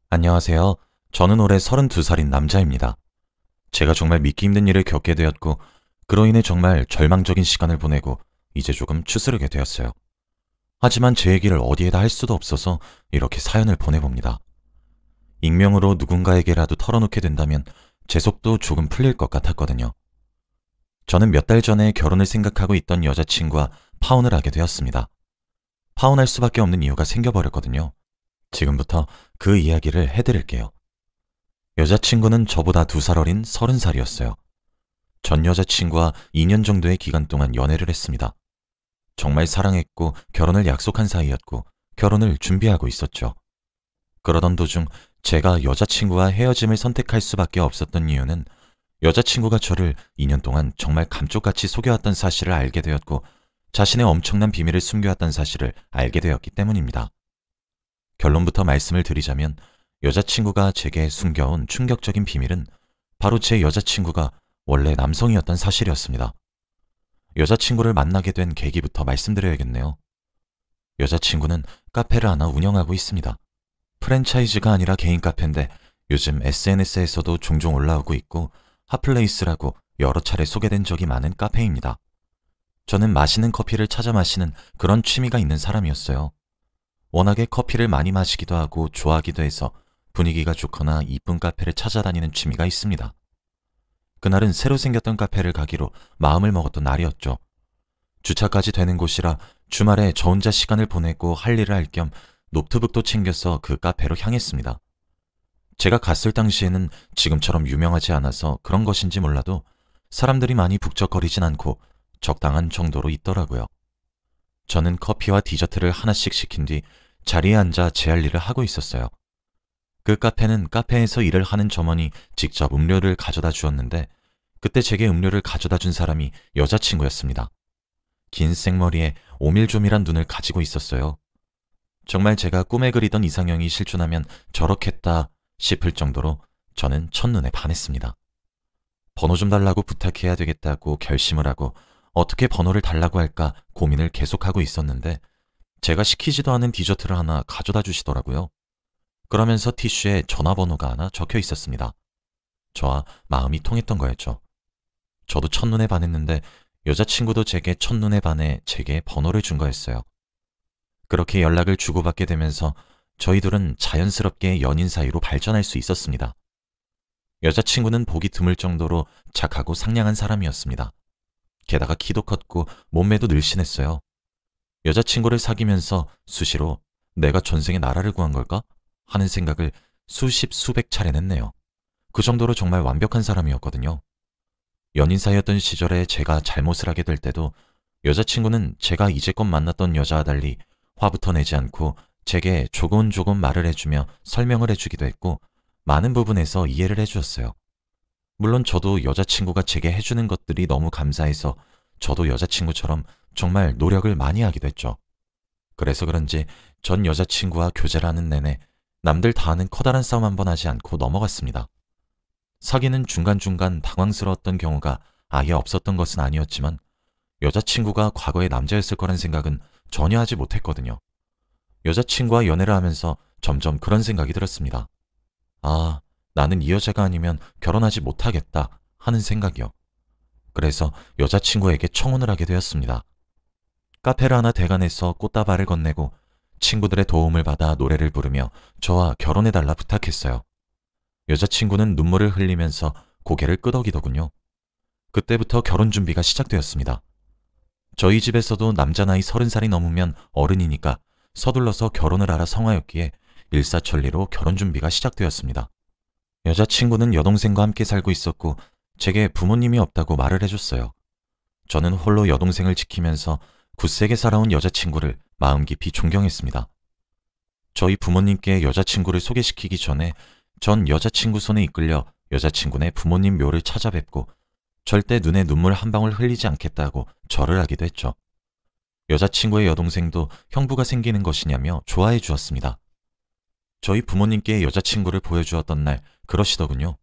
안녕하세요. 저는 올해 32살인 남자입니다. 제가 정말 믿기 힘든 일을 겪게 되었고, 그로 인해 정말 절망적인 시간을 보내고, 이제 조금 추스르게 되었어요. 하지만 제 얘기를 어디에다 할 수도 없어서 이렇게 사연을 보내봅니다. 익명으로 누군가에게라도 털어놓게 된다면 제 속도 조금 풀릴 것 같았거든요. 저는 몇 달 전에 결혼을 생각하고 있던 여자친구와 파혼을 하게 되었습니다. 파혼할 수밖에 없는 이유가 생겨버렸거든요. 지금부터 그 이야기를 해드릴게요. 여자친구는 저보다 2살 어린 30살이었어요. 전 여자친구와 2년 정도의 기간 동안 연애를 했습니다. 정말 사랑했고 결혼을 약속한 사이였고 결혼을 준비하고 있었죠. 그러던 도중 제가 여자친구와 헤어짐을 선택할 수밖에 없었던 이유는 여자친구가 저를 2년 동안 정말 감쪽같이 속여왔던 사실을 알게 되었고 자신의 엄청난 비밀을 숨겨왔던 사실을 알게 되었기 때문입니다. 결론부터 말씀을 드리자면 여자친구가 제게 숨겨온 충격적인 비밀은 바로 제 여자친구가 원래 남성이었던 사실이었습니다. 여자친구를 만나게 된 계기부터 말씀드려야겠네요. 여자친구는 카페를 하나 운영하고 있습니다. 프랜차이즈가 아니라 개인 카페인데 요즘 SNS에서도 종종 올라오고 있고 핫플레이스라고 여러 차례 소개된 적이 많은 카페입니다. 저는 맛있는 커피를 찾아 마시는 그런 취미가 있는 사람이었어요. 워낙에 커피를 많이 마시기도 하고 좋아하기도 해서 분위기가 좋거나 이쁜 카페를 찾아다니는 취미가 있습니다. 그날은 새로 생겼던 카페를 가기로 마음을 먹었던 날이었죠. 주차까지 되는 곳이라 주말에 저 혼자 시간을 보내고 할 일을 할 겸 노트북도 챙겨서 그 카페로 향했습니다. 제가 갔을 당시에는 지금처럼 유명하지 않아서 그런 것인지 몰라도 사람들이 많이 북적거리진 않고 적당한 정도로 있더라고요. 저는 커피와 디저트를 하나씩 시킨 뒤 자리에 앉아 제 할 일을 하고 있었어요. 그 카페는 카페에서 일을 하는 점원이 직접 음료를 가져다 주었는데 그때 제게 음료를 가져다 준 사람이 여자친구였습니다. 긴 생머리에 오밀조밀한 눈을 가지고 있었어요. 정말 제가 꿈에 그리던 이상형이 실존하면 저렇겠다 싶을 정도로 저는 첫눈에 반했습니다. 번호 좀 달라고 부탁해야 되겠다고 결심을 하고 어떻게 번호를 달라고 할까 고민을 계속하고 있었는데 제가 시키지도 않은 디저트를 하나 가져다 주시더라고요. 그러면서 티슈에 전화번호가 하나 적혀 있었습니다. 저와 마음이 통했던 거였죠. 저도 첫눈에 반했는데 여자친구도 제게 첫눈에 반해 제게 번호를 준 거였어요. 그렇게 연락을 주고받게 되면서 저희 둘은 자연스럽게 연인 사이로 발전할 수 있었습니다. 여자친구는 보기 드물 정도로 착하고 상냥한 사람이었습니다. 게다가 키도 컸고 몸매도 늘씬했어요. 여자친구를 사귀면서 수시로 내가 전생에 나라를 구한 걸까? 하는 생각을 수십 수백 차례 했네요. 그 정도로 정말 완벽한 사람이었거든요. 연인 사이였던 시절에 제가 잘못을 하게 될 때도 여자친구는 제가 이제껏 만났던 여자와 달리 화부터 내지 않고 제게 조곤조곤 말을 해주며 설명을 해주기도 했고 많은 부분에서 이해를 해주었어요. 물론 저도 여자친구가 제게 해주는 것들이 너무 감사해서 저도 여자친구처럼 정말 노력을 많이 하기도 했죠. 그래서 그런지 전 여자친구와 교제를 하는 내내 남들 다 하는 커다란 싸움 한 번 하지 않고 넘어갔습니다. 사귀는 중간중간 당황스러웠던 경우가 아예 없었던 것은 아니었지만 여자친구가 과거의 남자였을 거란 생각은 전혀 하지 못했거든요. 여자친구와 연애를 하면서 점점 그런 생각이 들었습니다. 아, 나는 이 여자가 아니면 결혼하지 못하겠다 하는 생각이요. 그래서 여자친구에게 청혼을 하게 되었습니다. 카페를 하나 대관해서 꽃다발을 건네고 친구들의 도움을 받아 노래를 부르며 저와 결혼해달라 부탁했어요. 여자친구는 눈물을 흘리면서 고개를 끄덕이더군요. 그때부터 결혼 준비가 시작되었습니다. 저희 집에서도 남자 나이 30살이 넘으면 어른이니까 서둘러서 결혼을 하라 성화였기에 일사천리로 결혼 준비가 시작되었습니다. 여자친구는 여동생과 함께 살고 있었고 제게 부모님이 없다고 말을 해줬어요. 저는 홀로 여동생을 지키면서 굳세게 살아온 여자친구를 마음 깊이 존경했습니다. 저희 부모님께 여자친구를 소개시키기 전에 전 여자친구 손에 이끌려 여자친구네 부모님 묘를 찾아뵙고 절대 눈에 눈물 한 방울 흘리지 않겠다고 절을 하기도 했죠. 여자친구의 여동생도 형부가 생기는 것이냐며 좋아해 주었습니다. 저희 부모님께 여자친구를 보여주었던 날 그러시더군요.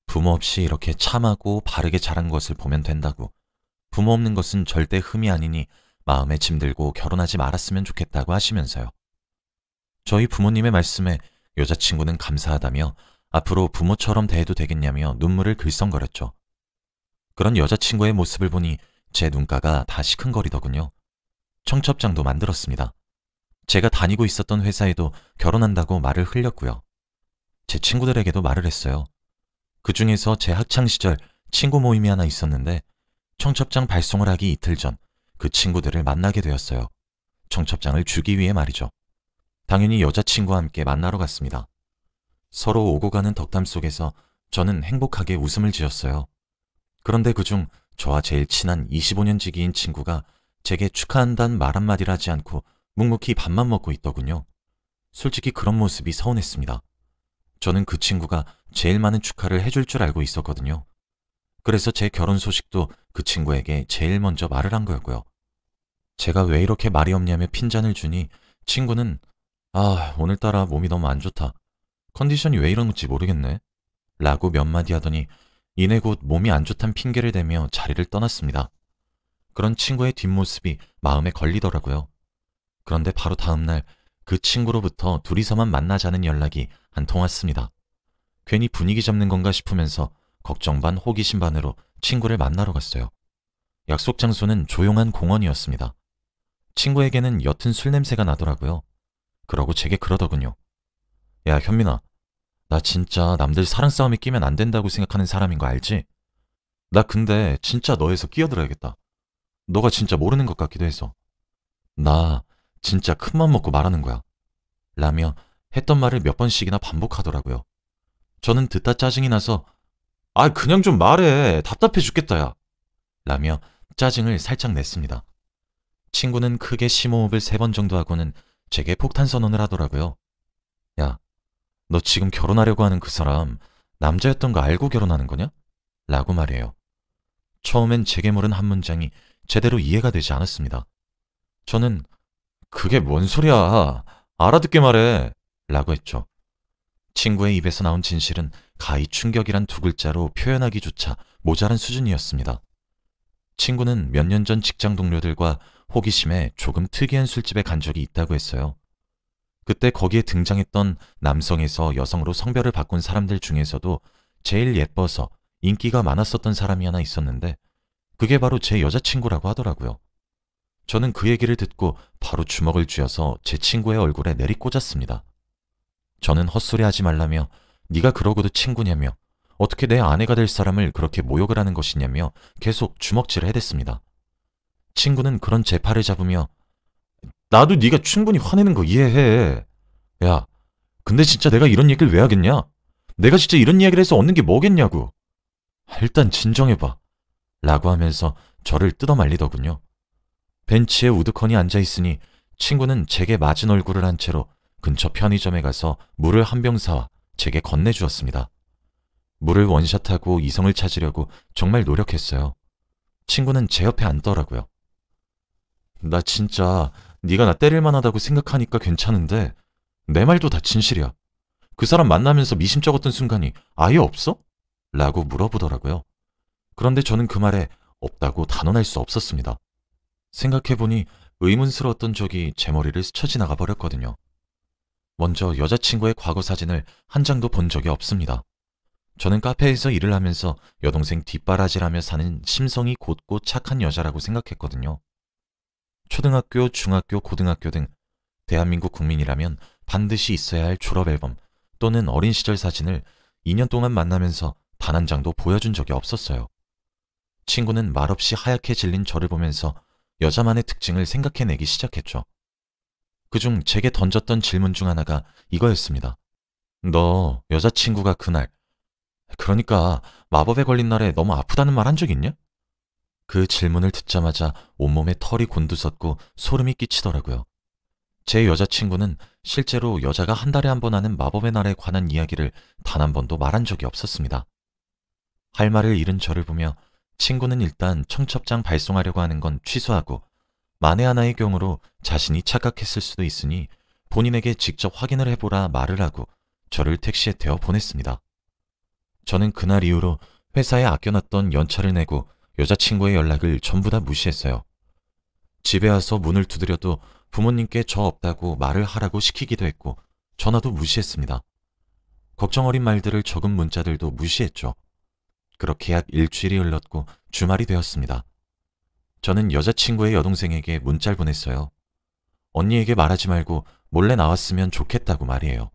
부모 없이 이렇게 참하고 바르게 자란 것을 보면 된다고. 부모 없는 것은 절대 흠이 아니니 마음에 짐들고 결혼하지 말았으면 좋겠다고 하시면서요. 저희 부모님의 말씀에 여자친구는 감사하다며 앞으로 부모처럼 대해도 되겠냐며 눈물을 글썽거렸죠. 그런 여자친구의 모습을 보니 제 눈가가 다 시큰거리더군요. 청첩장도 만들었습니다. 제가 다니고 있었던 회사에도 결혼한다고 말을 흘렸고요. 제 친구들에게도 말을 했어요. 그 중에서 제 학창시절 친구 모임이 하나 있었는데 청첩장 발송을 하기 이틀 전 그 친구들을 만나게 되었어요. 청첩장을 주기 위해 말이죠. 당연히 여자친구와 함께 만나러 갔습니다. 서로 오고 가는 덕담 속에서 저는 행복하게 웃음을 지었어요. 그런데 그중 저와 제일 친한 25년 지기인 친구가 제게 축하한다는 말 한마디를 하지 않고 묵묵히 밥만 먹고 있더군요. 솔직히 그런 모습이 서운했습니다. 저는 그 친구가 제일 많은 축하를 해줄 줄 알고 있었거든요. 그래서 제 결혼 소식도 그 친구에게 제일 먼저 말을 한 거였고요. 제가 왜 이렇게 말이 없냐며 핀잔을 주니 친구는 오늘따라 몸이 너무 안 좋다. 컨디션이 왜 이런지 모르겠네. 라고 몇 마디 하더니 이내 곧 몸이 안 좋단 핑계를 대며 자리를 떠났습니다. 그런 친구의 뒷모습이 마음에 걸리더라고요. 그런데 바로 다음날 그 친구로부터 둘이서만 만나자는 연락이 한 통 왔습니다. 괜히 분위기 잡는 건가 싶으면서 걱정 반 호기심 반으로 친구를 만나러 갔어요. 약속 장소는 조용한 공원이었습니다. 친구에게는 옅은 술 냄새가 나더라고요. 그러고 제게 그러더군요. 야, 현민아, 나 진짜 남들 사랑 싸움에 끼면 안 된다고 생각하는 사람인 거 알지? 나 근데 진짜 너에서 끼어들어야겠다. 너가 진짜 모르는 것 같기도 해서. 나 진짜 큰맘 먹고 말하는 거야. 라며 했던 말을 몇 번씩이나 반복하더라고요. 저는 듣다 짜증이 나서 그냥 좀 말해. 답답해 죽겠다, 야. 라며 짜증을 살짝 냈습니다. 친구는 크게 심호흡을 3번 정도 하고는 제게 폭탄 선언을 하더라고요. 야, 너 지금 결혼하려고 하는 그 사람 남자였던 거 알고 결혼하는 거냐? 라고 말해요. 처음엔 제게 물은 한 문장이 제대로 이해가 되지 않았습니다. 저는 그게 뭔 소리야. 알아듣게 말해. 라고 했죠. 친구의 입에서 나온 진실은 가히 충격이란 2글자로 표현하기조차 모자란 수준이었습니다. 친구는 몇 년 전 직장 동료들과 호기심에 조금 특이한 술집에 간 적이 있다고 했어요. 그때 거기에 등장했던 남성에서 여성으로 성별을 바꾼 사람들 중에서도 제일 예뻐서 인기가 많았었던 사람이 하나 있었는데 그게 바로 제 여자친구라고 하더라고요. 저는 그 얘기를 듣고 바로 주먹을 쥐어서 제 친구의 얼굴에 내리꽂았습니다. 저는 헛소리하지 말라며 네가 그러고도 친구냐며 어떻게 내 아내가 될 사람을 그렇게 모욕을 하는 것이냐며 계속 주먹질을 해댔습니다. 친구는 그런 제 팔을 잡으며 나도 네가 충분히 화내는 거 이해해. 야, 근데 진짜 내가 이런 얘기를 왜 하겠냐? 내가 진짜 이런 이야기를 해서 얻는 게 뭐겠냐고. 일단 진정해봐. 라고 하면서 저를 뜯어말리더군요. 벤치에 우두커니 앉아있으니 친구는 제게 맞은 얼굴을 한 채로 근처 편의점에 가서 물을 한 병 사와 제게 건네주었습니다. 물을 원샷하고 이성을 찾으려고 정말 노력했어요. 친구는 제 옆에 앉더라고요. 나 진짜 네가 나 때릴 만하다고 생각하니까 괜찮은데 내 말도 다 진실이야. 그 사람 만나면서 미심쩍었던 순간이 아예 없어? 라고 물어보더라고요. 그런데 저는 그 말에 없다고 단언할 수 없었습니다. 생각해보니 의문스러웠던 적이 제 머리를 스쳐 지나가 버렸거든요. 먼저 여자친구의 과거 사진을 한 장도 본 적이 없습니다. 저는 카페에서 일을 하면서 여동생 뒷바라지라며 사는 심성이 곧고 착한 여자라고 생각했거든요. 초등학교, 중학교, 고등학교 등 대한민국 국민이라면 반드시 있어야 할 졸업앨범 또는 어린 시절 사진을 2년 동안 만나면서 단 한 장도 보여준 적이 없었어요. 친구는 말없이 하얗게 질린 저를 보면서 여자만의 특징을 생각해내기 시작했죠. 그중 제게 던졌던 질문 중 하나가 이거였습니다. 너 여자친구가 그날, 그러니까 마법에 걸린 날에 너무 아프다는 말 한 적 있냐? 그 질문을 듣자마자 온몸에 털이 곤두섰고 소름이 끼치더라고요. 제 여자친구는 실제로 여자가 한 달에 한 번 하는 마법의 날에 관한 이야기를 단 한 번도 말한 적이 없었습니다. 할 말을 잃은 저를 보며 친구는 일단 청첩장 발송하려고 하는 건 취소하고 만에 하나의 경우로 자신이 착각했을 수도 있으니 본인에게 직접 확인을 해보라 말을 하고 저를 택시에 태워 보냈습니다. 저는 그날 이후로 회사에 아껴놨던 연차를 내고 여자친구의 연락을 전부 다 무시했어요. 집에 와서 문을 두드려도 부모님께 저 없다고 말을 하라고 시키기도 했고 전화도 무시했습니다. 걱정 어린 말들을 적은 문자들도 무시했죠. 그렇게 약 일주일이 흘렀고 주말이 되었습니다. 저는 여자친구의 여동생에게 문자를 보냈어요. 언니에게 말하지 말고 몰래 나왔으면 좋겠다고 말이에요.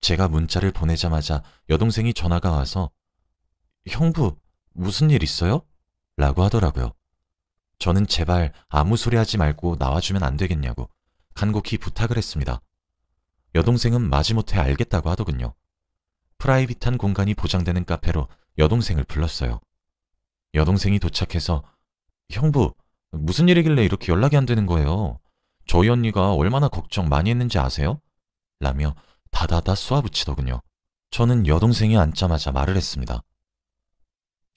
제가 문자를 보내자마자 여동생이 전화가 와서 형부, 무슨 일 있어요? 라고 하더라고요. 저는 제발 아무 소리 하지 말고 나와주면 안 되겠냐고 간곡히 부탁을 했습니다. 여동생은 마지못해 알겠다고 하더군요. 프라이빗한 공간이 보장되는 카페로 여동생을 불렀어요. 여동생이 도착해서 형부, 무슨 일이길래 이렇게 연락이 안 되는 거예요? 저희 언니가 얼마나 걱정 많이 했는지 아세요? 라며 다다다 쏘아붙이더군요. 저는 여동생이 앉자마자 말을 했습니다.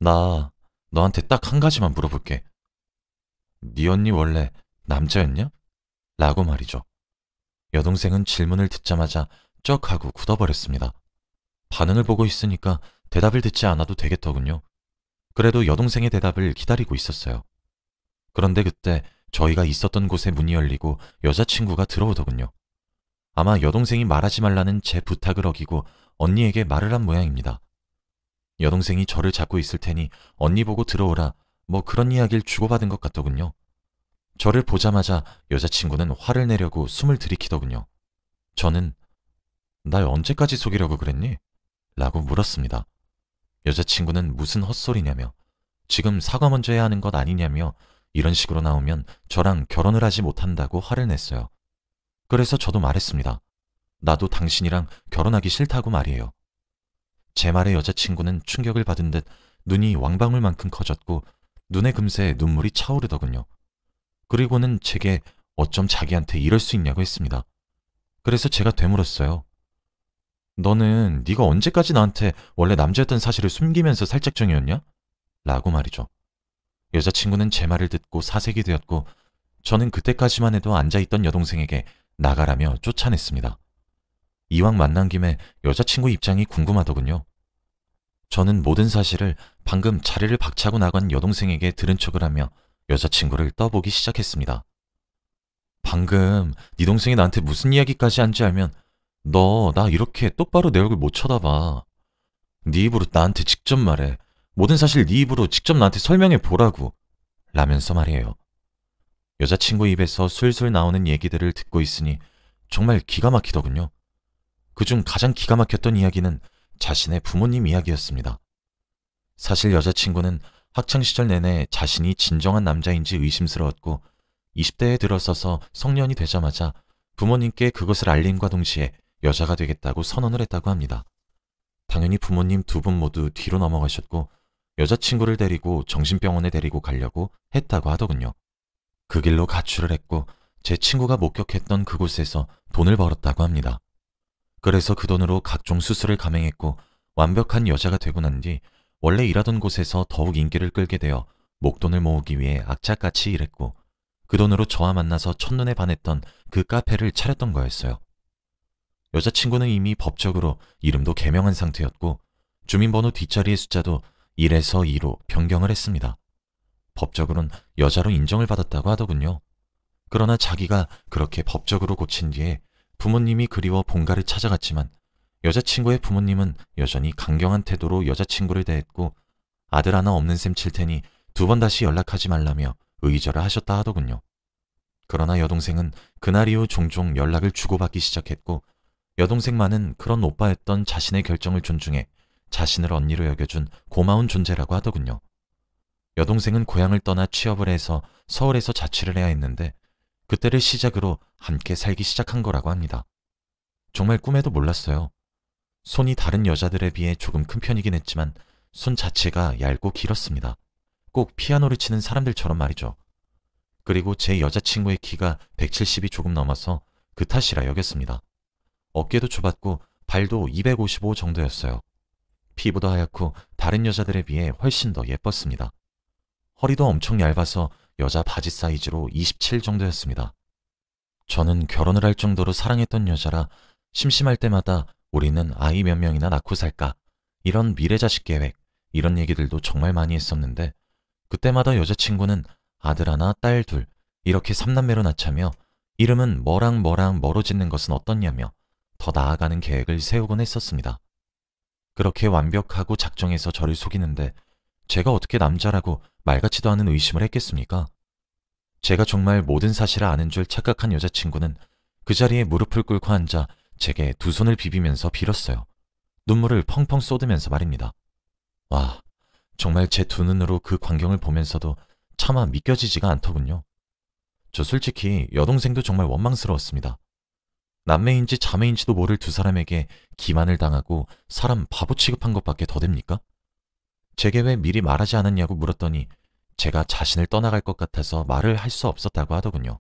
나 너한테 딱 한 가지만 물어볼게. 네 언니 원래 남자였냐? 라고 말이죠. 여동생은 질문을 듣자마자 쩍 하고 굳어버렸습니다. 반응을 보고 있으니까 대답을 듣지 않아도 되겠더군요. 그래도 여동생의 대답을 기다리고 있었어요. 그런데 그때 저희가 있었던 곳에 문이 열리고 여자친구가 들어오더군요. 아마 여동생이 말하지 말라는 제 부탁을 어기고 언니에게 말을 한 모양입니다. 여동생이 저를 잡고 있을 테니 언니 보고 들어오라 뭐 그런 이야기를 주고받은 것 같더군요. 저를 보자마자 여자친구는 화를 내려고 숨을 들이키더군요. 저는 날 언제까지 속이려고 그랬니? 라고 물었습니다. 여자친구는 무슨 헛소리냐며 지금 사과 먼저 해야 하는 것 아니냐며 이런 식으로 나오면 저랑 결혼을 하지 못한다고 화를 냈어요. 그래서 저도 말했습니다. 나도 당신이랑 결혼하기 싫다고 말이에요. 제 말에 여자친구는 충격을 받은 듯 눈이 왕방울만큼 커졌고 눈에 금세 눈물이 차오르더군요. 그리고는 제게 어쩜 자기한테 이럴 수 있냐고 했습니다. 그래서 제가 되물었어요. 너는 네가 언제까지 나한테 원래 남자였던 사실을 숨기면서 살짝정이었냐? 라고 말이죠. 여자친구는 제 말을 듣고 사색이 되었고 저는 그때까지만 해도 앉아있던 여동생에게 나가라며 쫓아냈습니다. 이왕 만난 김에 여자친구 입장이 궁금하더군요. 저는 모든 사실을 방금 자리를 박차고 나간 여동생에게 들은 척을 하며 여자친구를 떠보기 시작했습니다. 방금 네 동생이 나한테 무슨 이야기까지 한지 알면 너 나 이렇게 똑바로 내 얼굴 못 쳐다봐. 네 입으로 나한테 직접 말해. 모든 사실 네 입으로 직접 나한테 설명해 보라고. 라면서 말이에요. 여자친구 입에서 술술 나오는 얘기들을 듣고 있으니 정말 기가 막히더군요. 그중 가장 기가 막혔던 이야기는 자신의 부모님 이야기였습니다. 사실 여자친구는 학창시절 내내 자신이 진정한 남자인지 의심스러웠고 20대에 들어서서 성년이 되자마자 부모님께 그것을 알림과 동시에 여자가 되겠다고 선언을 했다고 합니다. 당연히 부모님 두 분 모두 뒤로 넘어가셨고 여자친구를 데리고 정신병원에 데리고 가려고 했다고 하더군요. 그 길로 가출을 했고 제 친구가 목격했던 그곳에서 돈을 벌었다고 합니다. 그래서 그 돈으로 각종 수술을 감행했고 완벽한 여자가 되고 난 뒤 원래 일하던 곳에서 더욱 인기를 끌게 되어 목돈을 모으기 위해 악착같이 일했고 그 돈으로 저와 만나서 첫눈에 반했던 그 카페를 차렸던 거였어요. 여자친구는 이미 법적으로 이름도 개명한 상태였고 주민번호 뒷자리의 숫자도 1에서 2로 변경을 했습니다. 법적으로는 여자로 인정을 받았다고 하더군요. 그러나 자기가 그렇게 법적으로 고친 뒤에 부모님이 그리워 본가를 찾아갔지만 여자친구의 부모님은 여전히 강경한 태도로 여자친구를 대했고 아들 하나 없는 셈 칠 테니 두 번 다시 연락하지 말라며 의절을 하셨다 하더군요. 그러나 여동생은 그날 이후 종종 연락을 주고받기 시작했고 여동생만은 그런 오빠였던 자신의 결정을 존중해 자신을 언니로 여겨준 고마운 존재라고 하더군요. 여동생은 고향을 떠나 취업을 해서 서울에서 자취를 해야 했는데 그때를 시작으로 함께 살기 시작한 거라고 합니다. 정말 꿈에도 몰랐어요. 손이 다른 여자들에 비해 조금 큰 편이긴 했지만 손 자체가 얇고 길었습니다. 꼭 피아노를 치는 사람들처럼 말이죠. 그리고 제 여자친구의 키가 170이 조금 넘어서 그 탓이라 여겼습니다. 어깨도 좁았고 발도 255 정도였어요. 피부도 하얗고 다른 여자들에 비해 훨씬 더 예뻤습니다. 허리도 엄청 얇아서 여자 바지 사이즈로 27 정도였습니다. 저는 결혼을 할 정도로 사랑했던 여자라 심심할 때마다 우리는 아이 몇 명이나 낳고 살까? 이런 미래자식 계획, 이런 얘기들도 정말 많이 했었는데 그때마다 여자친구는 아들 하나, 딸 둘, 이렇게 3남매로 낳자며 이름은 뭐랑 뭐로 짓는 것은 어떻냐며 더 나아가는 계획을 세우곤 했었습니다. 그렇게 완벽하고 작정해서 저를 속이는데 제가 어떻게 남자라고 말 같지도 않은 의심을 했겠습니까? 제가 정말 모든 사실을 아는 줄 착각한 여자친구는 그 자리에 무릎을 꿇고 앉아 제게 두 손을 비비면서 빌었어요. 눈물을 펑펑 쏟으면서 말입니다. 와, 정말 제 두 눈으로 그 광경을 보면서도 차마 믿겨지지가 않더군요. 저 솔직히 여동생도 정말 원망스러웠습니다. 남매인지 자매인지도 모를 두 사람에게 기만을 당하고 사람 바보 취급한 것밖에 더 됩니까? 제게 왜 미리 말하지 않았냐고 물었더니 제가 자신을 떠나갈 것 같아서 말을 할 수 없었다고 하더군요.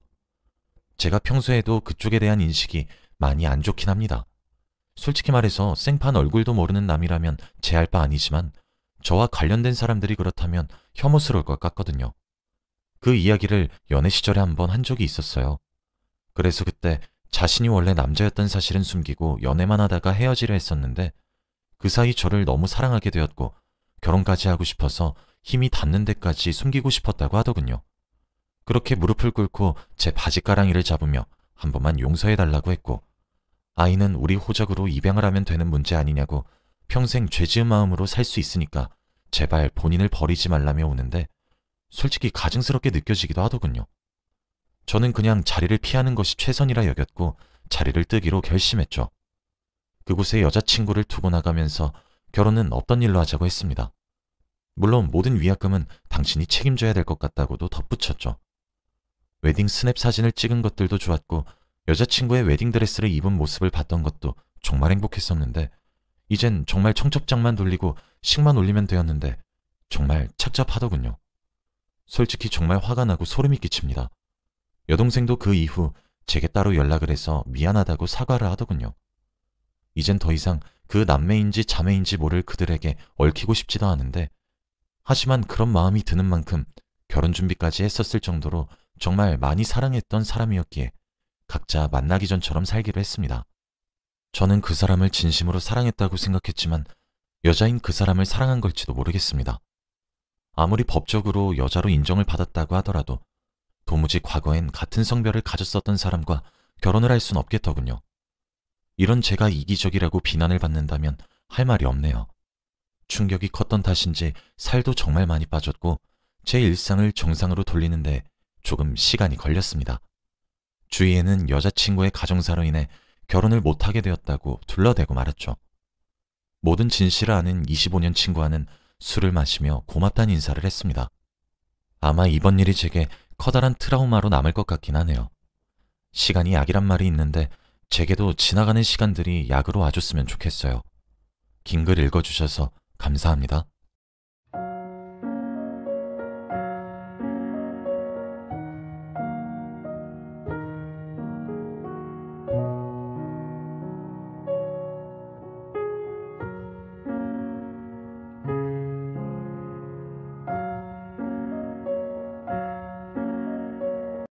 제가 평소에도 그쪽에 대한 인식이 많이 안 좋긴 합니다. 솔직히 말해서 생판 얼굴도 모르는 남이라면 제할 바 아니지만 저와 관련된 사람들이 그렇다면 혐오스러울 것 같거든요. 그 이야기를 연애 시절에 한번 한 적이 있었어요. 그래서 그때 자신이 원래 남자였던 사실은 숨기고 연애만 하다가 헤어지려 했었는데 그 사이 저를 너무 사랑하게 되었고 결혼까지 하고 싶어서 힘이 닿는 데까지 숨기고 싶었다고 하더군요. 그렇게 무릎을 꿇고 제 바지가랑이를 잡으며 한 번만 용서해달라고 했고 아이는 우리 호적으로 입양을 하면 되는 문제 아니냐고 평생 죄지은 마음으로 살 수 있으니까 제발 본인을 버리지 말라며 오는데 솔직히 가증스럽게 느껴지기도 하더군요. 저는 그냥 자리를 피하는 것이 최선이라 여겼고 자리를 뜨기로 결심했죠. 그곳에 여자친구를 두고 나가면서 결혼은 없던 일로 하자고 했습니다. 물론 모든 위약금은 당신이 책임져야 될 것 같다고도 덧붙였죠. 웨딩 스냅 사진을 찍은 것들도 좋았고 여자친구의 웨딩드레스를 입은 모습을 봤던 것도 정말 행복했었는데 이젠 정말 청첩장만 돌리고 식만 올리면 되었는데 정말 착잡하더군요. 솔직히 정말 화가 나고 소름이 끼칩니다. 여동생도 그 이후 제게 따로 연락을 해서 미안하다고 사과를 하더군요. 이젠 더 이상 그 남매인지 자매인지 모를 그들에게 얽히고 싶지도 않은데 하지만 그런 마음이 드는 만큼 결혼 준비까지 했었을 정도로 정말 많이 사랑했던 사람이었기에 각자 만나기 전처럼 살기로 했습니다. 저는 그 사람을 진심으로 사랑했다고 생각했지만 여자인 그 사람을 사랑한 걸지도 모르겠습니다. 아무리 법적으로 여자로 인정을 받았다고 하더라도 도무지 과거엔 같은 성별을 가졌었던 사람과 결혼을 할 순 없겠더군요. 이런 제가 이기적이라고 비난을 받는다면 할 말이 없네요. 충격이 컸던 탓인지 살도 정말 많이 빠졌고 제 일상을 정상으로 돌리는데 조금 시간이 걸렸습니다. 주위에는 여자친구의 가정사로 인해 결혼을 못하게 되었다고 둘러대고 말았죠. 모든 진실을 아는 25년 친구와는 술을 마시며 고맙다는 인사를 했습니다. 아마 이번 일이 제게 커다란 트라우마로 남을 것 같긴 하네요. 시간이 약이란 말이 있는데 제게도 지나가는 시간들이 약으로 와줬으면 좋겠어요. 긴 글 읽어주셔서 감사합니다.